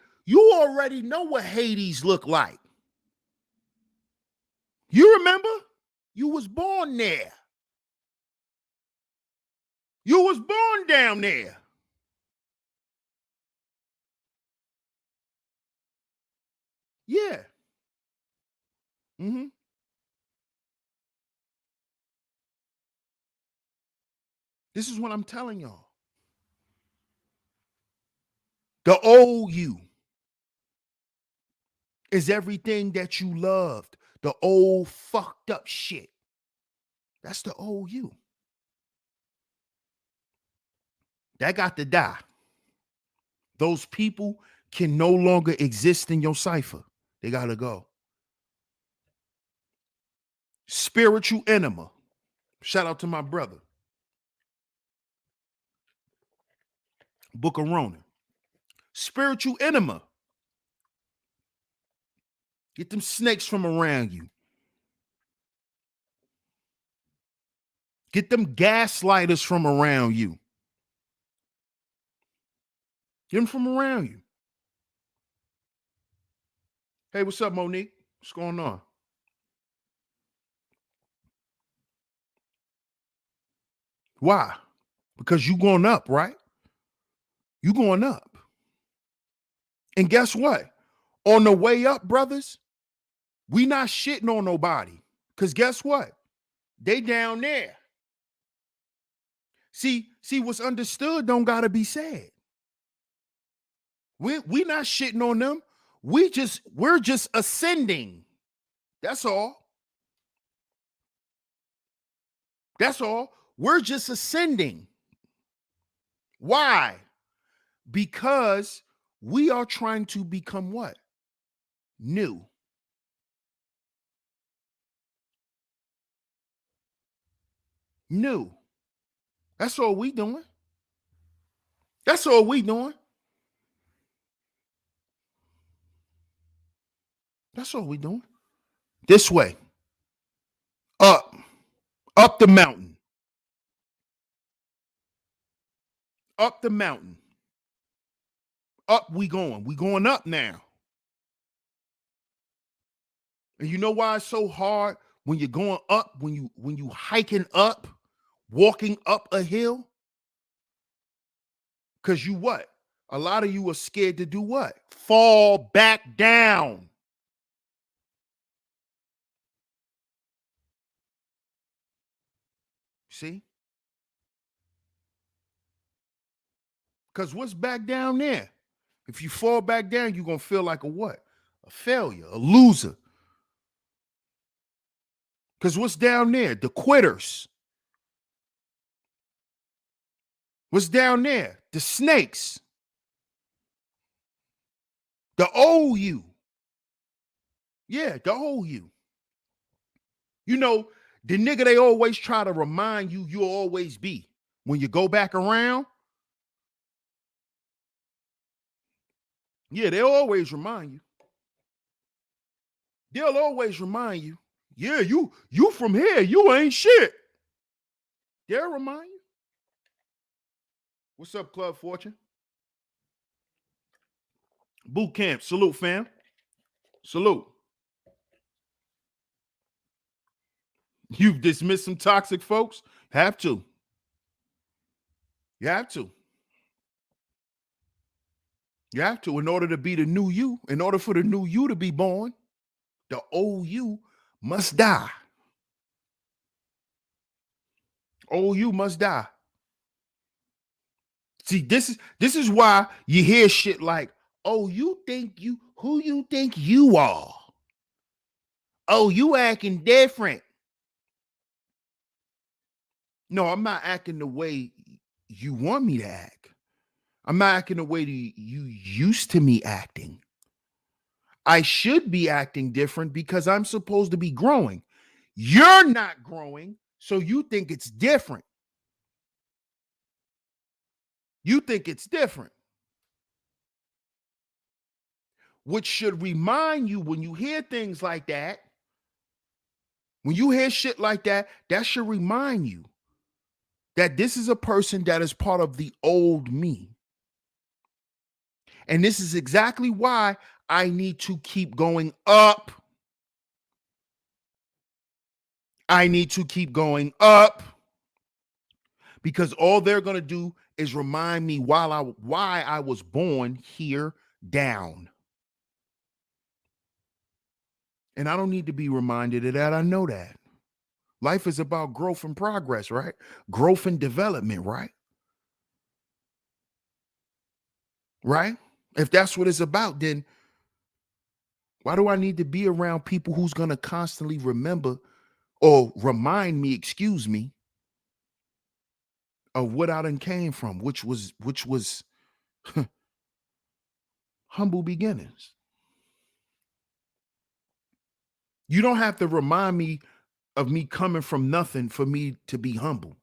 S1: know what Hades look like. You remember? You was born there. You was born down there. Yeah. Mm-hmm. This is what I'm telling y'all. The old you is everything that you loved. The old fucked up shit. That's the old you. That got to die. Those people can no longer exist in your cipher. They gotta go. Spiritual enema. Shout out to my brother. Book of Ronan. Spiritual enema. Get them snakes from around you. Get them gaslighters from around you. Get them from around you. Hey, what's up, Monique? What's going on? Why? Because you going up, right? You going up. And guess what? On the way up, brothers, we not shitting on nobody. Because guess what? They down there. See, what's understood don't gotta be said. We not shitting on them. We're just ascending. That's all. That's all. We're just ascending. Why? Because we are trying to become what? New. New. That's all we doing. That's all we doing. That's all we doing. This way. Up. Up the mountain. Up the mountain. Up we going. We going up now. And you know why it's so hard when you're going up, when you hiking up, walking up a hill? Because you what? A lot of you are scared to do what? Fall back down. See? Because what's back down there? If you fall back down, you're going to feel like a what? A failure, a loser. Because what's down there? The quitters. What's down there? The snakes. The old you. Yeah, the old you. You know, the nigga they always try to remind you you'll always be. When you go back around, yeah, they'll always remind you. They'll always remind you. Yeah, you from here. You ain't shit. They'll remind you. What's up, Club Fortune? Boot camp. Salute, fam. Salute. You've dismissed some toxic folks? Have to. You have to. You have to in order to be the new you. In order for the new you to be born, the old you must die. Old you must die. See, this is why you hear shit like, oh, who you think you are? Oh, you acting different. No, I'm not acting the way you want me to act. I'm not acting the way you used to me acting. I should be acting different because I'm supposed to be growing. You're not growing, so you think it's different. You think it's different. Which should remind you when you hear things like that, when you hear shit like that, that should remind you that this is a person that is part of the old me. And this is exactly why I need to keep going up. I need to keep going up. Because all they're going to do is remind me why I was born here down. And I don't need to be reminded of that. I know that. Life is about growth and progress, right? Growth and development, right? Right? If that's what it's about, then why do I need to be around people who's going to constantly remember or remind me, excuse me, of what I done came from, which was humble beginnings. You don't have to remind me of me coming from nothing for me to be humble.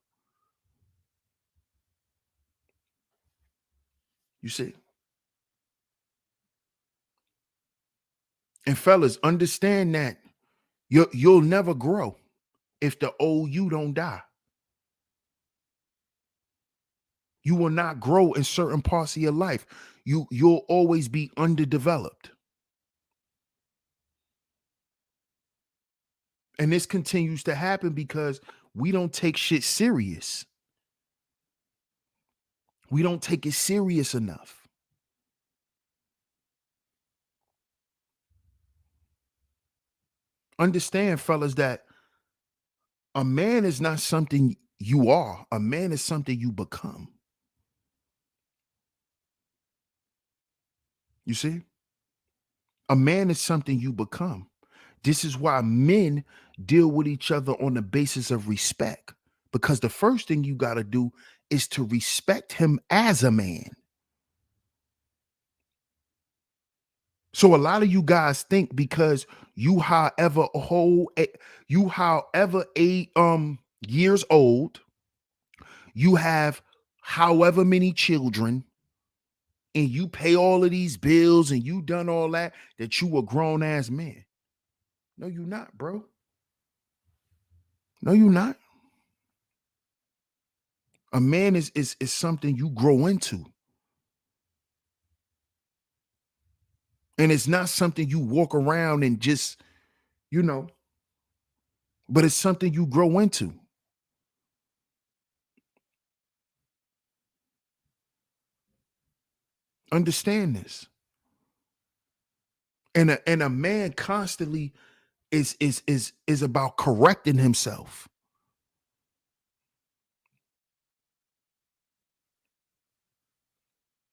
S1: You see? And fellas, understand that you'll never grow if the old you don't die. You will not grow in certain parts of your life. You'll always be underdeveloped. And this continues to happen because we don't take shit serious. We don't take it serious enough. Understand, fellas, that a man is not something you are. A man is something you become. You see? A man is something you become. This is why men deal with each other on the basis of respect. Because the first thing you got to do is to respect him as a man. So a lot of you guys think because you however years old, you have however many children, and you pay all of these bills and you done all that you a grown ass man. No, you're not, bro. No, you're not. A man is something you grow into. And it's not something you walk around and just, you know, but it's something you grow into. Understand this. And a man constantly is about correcting himself.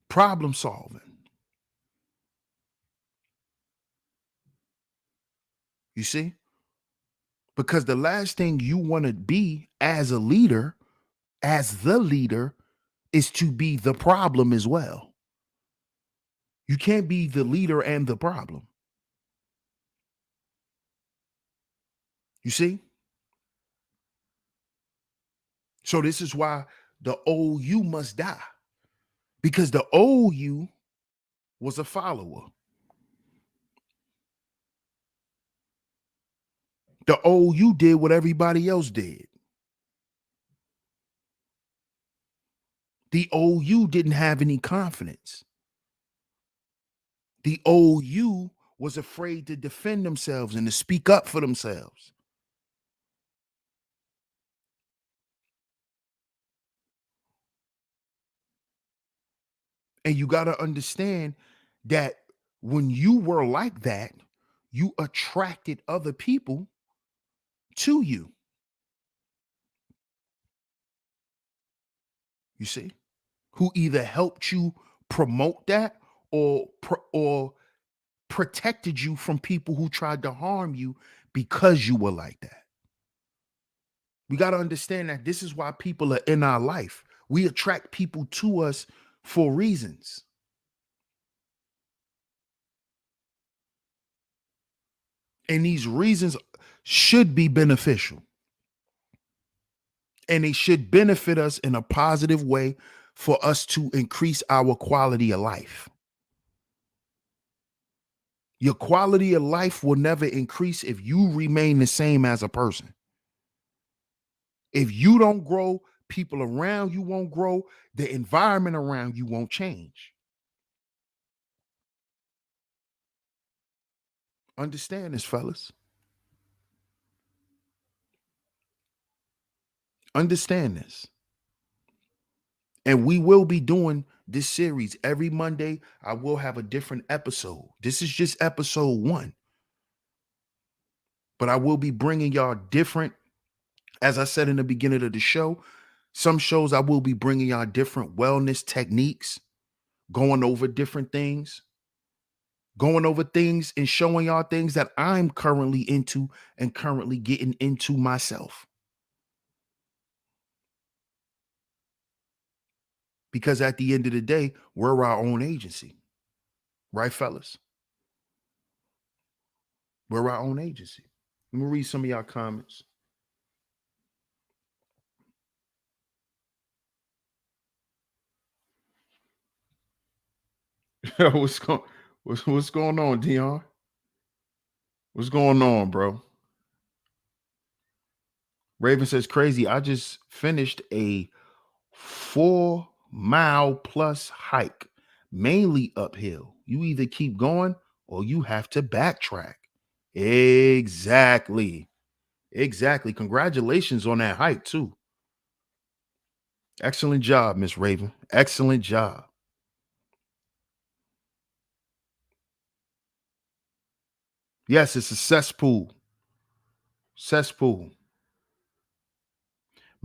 S1: Problem solving. You see? Because the last thing you want to be as a leader, as the leader, is to be the problem as well. You can't be the leader and the problem. You see? So this is why the old you must die. Because the old you was a follower. The old you did what everybody else did. The old you didn't have any confidence. The old you was afraid to defend themselves and to speak up for themselves. And you got to understand that when you were like that, you attracted other people to you. You see, who either helped you promote that or protected you from people who tried to harm you because you were like that. We got to understand that this is why people are in our life. We attract people to us for reasons. And these reasons should be beneficial. And they should benefit us in a positive way for us to increase our quality of life. Your quality of life will never increase if you remain the same as a person. If you don't grow, people around you won't grow, the environment around you won't change. Understand this, fellas. Understand this. And we will be doing this series every Monday. I will have a different episode. This is just episode 1. But I will be bringing y'all different, as I said in the beginning of the show, some shows I will be bringing y'all different wellness techniques, going over different things, going over things and showing y'all things that I'm currently into and currently getting into myself. Because at the end of the day, we're our own agency. Right, fellas? We're our own agency. Let me read some of y'all comments. what's going what's going on, Dion? What's going on, bro? Raven says crazy. I just finished a 4-mile plus hike, mainly uphill. You either keep going or you have to backtrack. Exactly. Exactly. Congratulations on that hike, too. Excellent job, Miss Raven. Excellent job. Yes, it's a cesspool. Cesspool.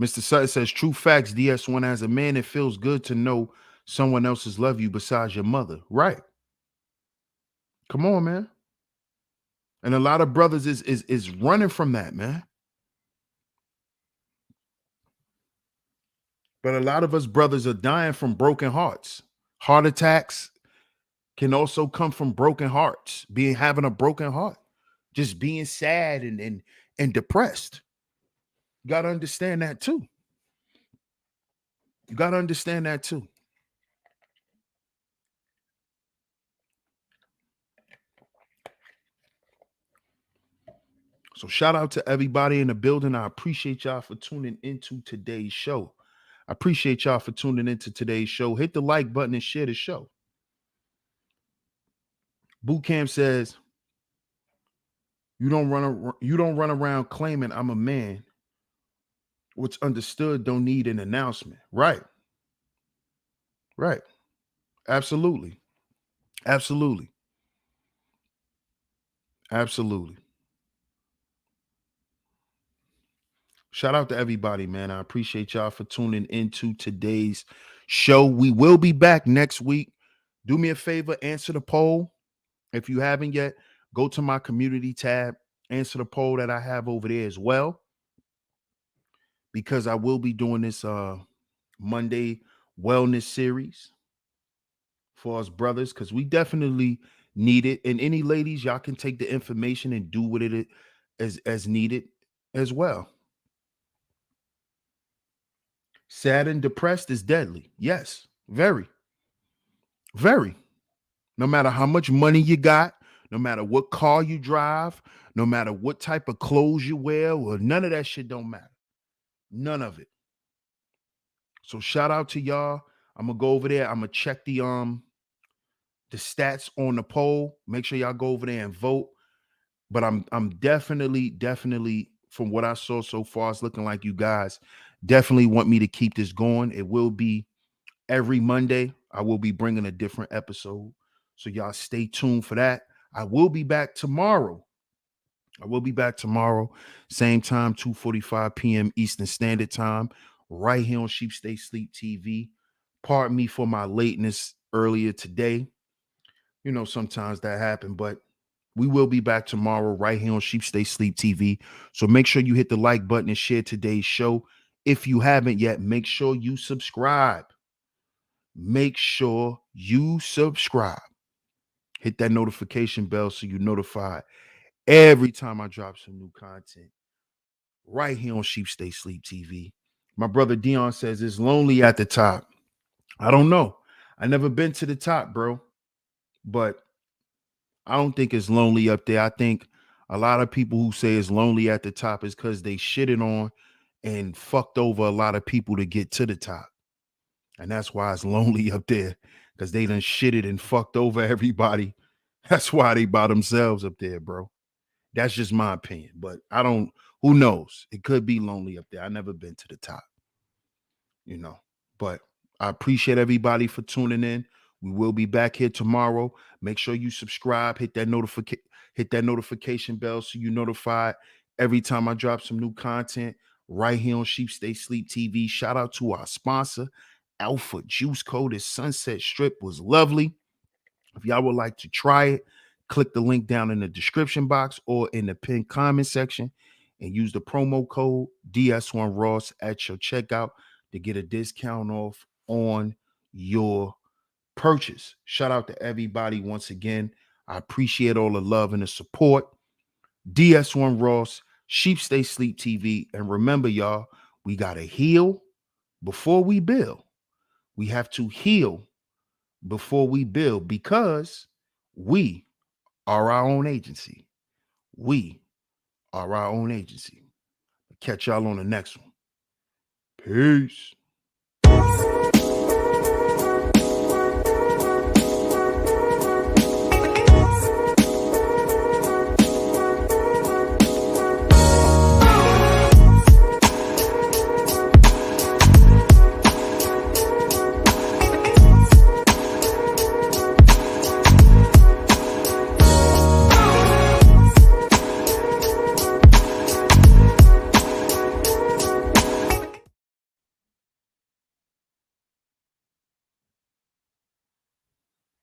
S1: Mr. Sutton says, true facts, DS1, as a man, it feels good to know someone else's love you besides your mother. Right. Come on, man. And a lot of brothers is running from that, man. But a lot of us brothers are dying from broken hearts. Heart attacks can also come from broken hearts, having a broken heart, just being sad and depressed. You got to understand that too. You got to understand that too. So shout out to everybody in the building. I appreciate y'all for tuning into today's show. I appreciate y'all for tuning into today's show. Hit the like button and share the show. Boot Camp says, you don't run around claiming I'm a man. What's understood don't need an announcement. Right. Right. Absolutely. Absolutely. Absolutely. Shout out to everybody, man. I appreciate y'all for tuning into today's show. We will be back next week. Do me a favor, answer the poll. If you haven't yet, go to my community tab, answer the poll that I have over there as well, because I will be doing this Monday wellness series for us brothers, because we definitely need it. And any ladies, y'all can take the information and do with it as needed as well. Sad and depressed is deadly. Yes, very, very. No matter how much money you got, no matter what car you drive, no matter what type of clothes you wear, well, none of that shit don't matter. None of it. So shout out to y'all. I'm gonna go over there. I'm gonna check the stats on the poll. Make sure y'all go over there and vote. But I'm definitely from what I saw so far, it's looking like you guys definitely want me to keep this going. It will be every Monday. I will be bringing a different episode. So y'all stay tuned for that. I will be back tomorrow. Same time, 2:45 p.m. Eastern Standard Time, right here on Sheep Stay Sleep TV. Pardon me for my lateness earlier today. You know, sometimes that happens, but we will be back tomorrow right here on Sheep Stay Sleep TV. So make sure you hit the like button and share today's show. If you haven't yet, make sure you subscribe. Make sure you subscribe. Hit that notification bell so you're notified every time I drop some new content right here on Sheep Stay Sleep TV. My brother Dion says it's lonely at the top. I don't know. I never been to the top, bro. But I don't think it's lonely up there. I think a lot of people who say it's lonely at the top is because they shitted on and fucked over a lot of people to get to the top. And that's why it's lonely up there, because they done shitted and fucked over everybody. That's why they by themselves up there, bro. That's just my opinion. But I don't, who knows? It could be lonely up there. I never been to the top, you know. But I appreciate everybody for tuning in. We will be back here tomorrow. Make sure you subscribe, hit that notification bell so you notified every time I drop some new content right here on Sheep Stay Sleep TV. Shout out to our sponsor, Alpha Juice Code. This Sunset Strip was lovely. If y'all would like to try it, click the link down in the description box or in the pinned comment section and use the promo code DS1Ross at your checkout to get a discount off on your purchase. Shout out to everybody once again. I appreciate all the love and the support. DS1 Ross, Sheep Stay Sleep TV. And remember, y'all, we got to heal before we build. We have to heal before we build because we are our own agency. We are our own agency. Catch y'all on the next one. Peace.